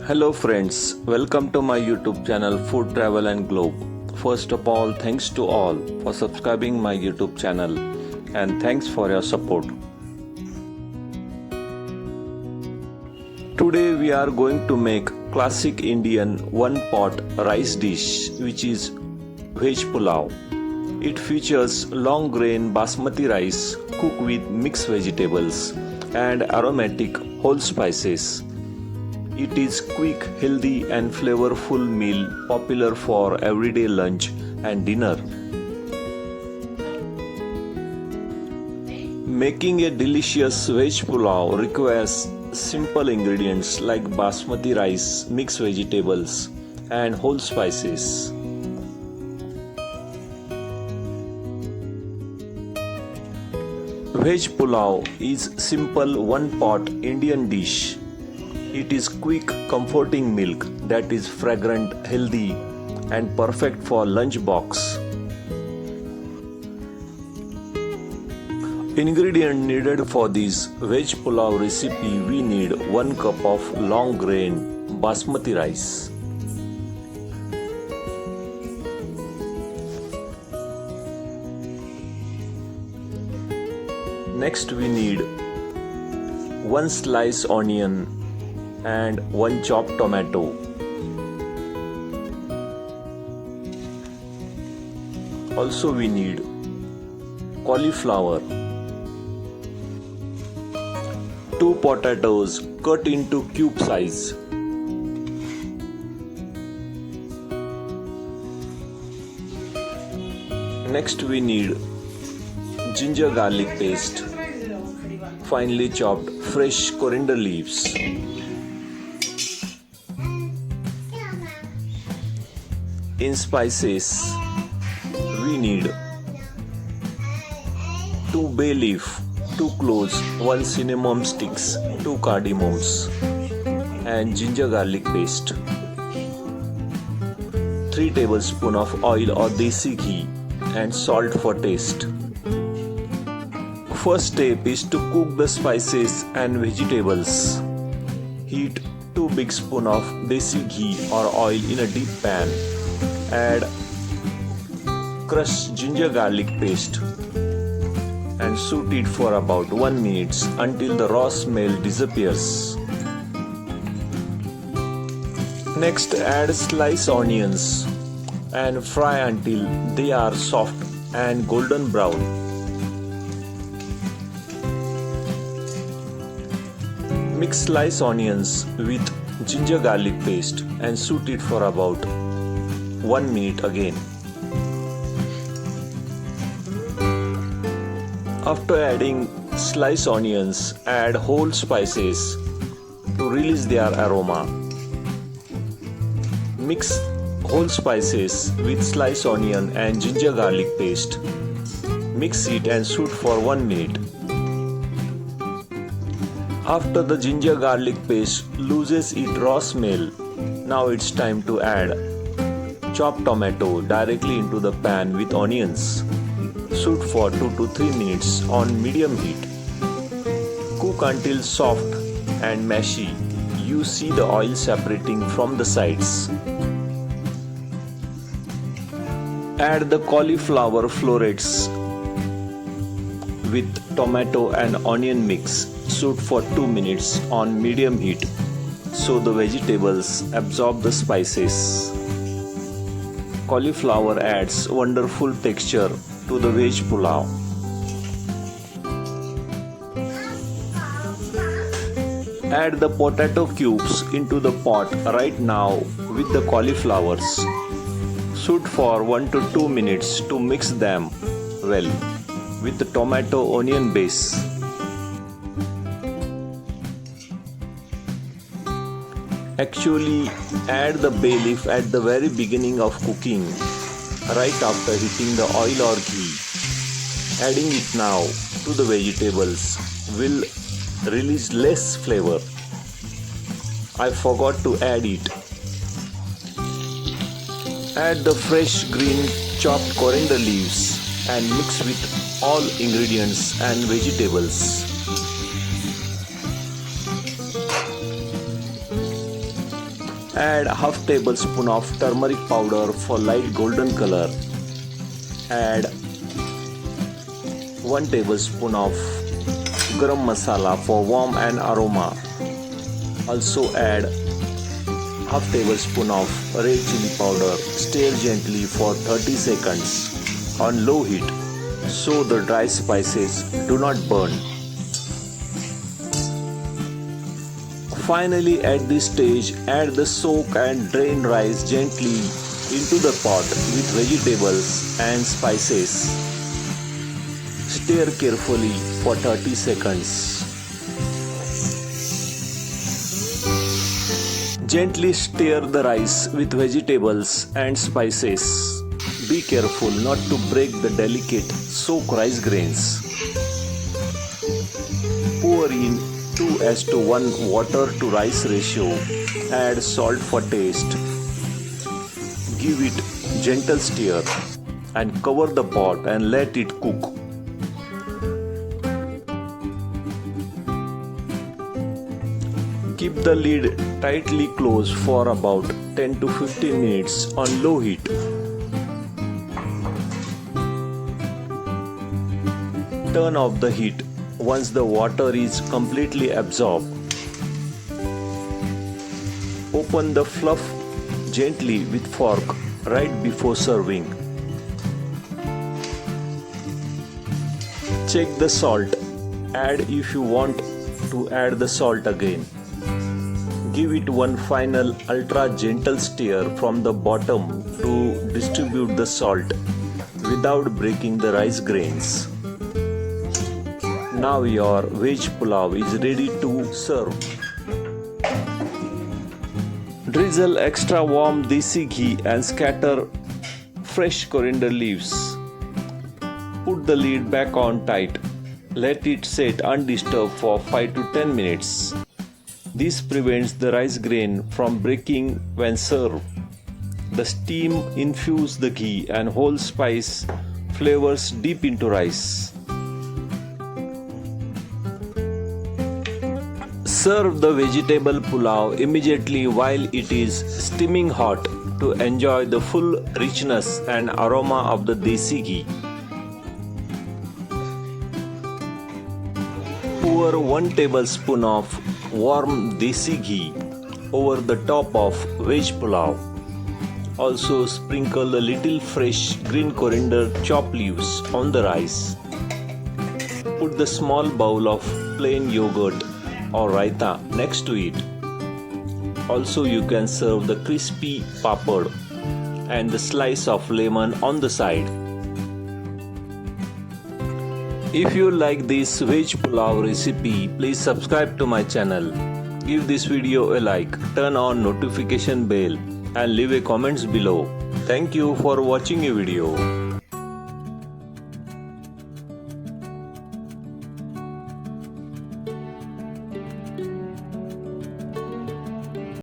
Hello friends, welcome to my YouTube channel Food Travel and Globe. First of all, thanks to all for subscribing my YouTube channel and thanks for your support. Today we are going to make classic Indian one pot rice dish which is Veg Pulao. It features long grain basmati rice cooked with mixed vegetables and aromatic whole spices. It is quick, healthy and flavorful meal popular for everyday lunch and dinner. Making a delicious veg pulao requires simple ingredients like basmati rice, mixed vegetables and whole spices. Veg pulao is simple one-pot Indian dish. It is quick, comforting milk that is fragrant, healthy and perfect for lunch box. Ingredient needed for this Veg Pulao recipe: we need 1 cup of long grain basmati rice. Next we need 1 slice onion and 1 chopped tomato. Also we need cauliflower, 2 potatoes cut into cube size, next we need ginger garlic paste, finely chopped fresh coriander leaves, in spices we need 2 bay leaf, 2 cloves, 1 cinnamon sticks, 2 cardamoms and ginger garlic paste, 3 tablespoons of oil or desi ghee and salt for taste. First step is to cook the spices and vegetables. Heat 2 big spoons of desi ghee or oil in a deep pan. Add crushed ginger garlic paste and saute it for about 1 minute until the raw smell disappears. Next add sliced onions and fry until they are soft and golden brown. Mix sliced onions with ginger garlic paste and saute it for about 1 minute again. After adding sliced onions, add whole spices to release their aroma. Mix whole spices with sliced onion and ginger garlic paste. Mix it and saute for 1 minute. After the ginger garlic paste loses its raw smell, now it's time to add chopped tomato directly into the pan with onions. Saute for 2 to 3 minutes on medium heat. Cook until soft and mushy. You see the oil separating from the sides. Add the cauliflower florets with tomato and onion mix. Saute for 2 minutes on medium heat so the vegetables absorb the spices. Cauliflower adds wonderful texture to the veg pulao. Add the potato cubes into the pot right now with the cauliflowers. Saute for 1 to 2 minutes to mix them well with the tomato onion base. Actually, add the bay leaf at the very beginning of cooking, right after heating the oil or ghee. Adding it now to the vegetables will release less flavor. I forgot to add it. Add the fresh green chopped coriander leaves and mix with all ingredients and vegetables. Add half tablespoon of turmeric powder for light golden color. Add 1 tablespoon of Garam Masala for warm and aroma. Also add half tablespoon of red chilli powder. Stir gently for 30 seconds on low heat so the dry spices do not burn. Finally, at this stage, add the soak and drain rice gently into the pot with vegetables and spices. Stir carefully for 30 seconds. Gently stir the rice with vegetables and spices. Be careful not to break the delicate soak rice grains. Pour in 2:1 water to rice ratio. Add salt for taste. Give it gentle stir and cover the pot and let it cook. Keep the lid tightly closed for about 10 to 15 minutes on low heat. Turn off the heat once the water is completely absorbed. Open the fluff gently with fork right before serving. Check the salt. Add if you want to add the salt again. Give it one final ultra gentle stir from the bottom to distribute the salt without breaking the rice grains. Now your veg pulao is ready to serve. Drizzle extra warm desi ghee and scatter fresh coriander leaves. Put the lid back on tight. Let it set undisturbed for 5 to 10 minutes. This prevents the rice grain from breaking when served. The steam infuses the ghee and whole spice flavors deep into rice. Serve the vegetable pulao immediately while it is steaming hot to enjoy the full richness and aroma of the desi ghee. Pour 1 tablespoon of warm desi ghee over the top of veg pulao. Also sprinkle a little fresh green coriander chopped leaves on the rice. Put the small bowl of plain yogurt or raita next to it. Also you can serve the crispy papad and the slice of lemon on the side. If you like this veg pulao recipe, please subscribe to my channel. Give this video a like, turn on notification bell and leave a comments below. Thank you for watching a video.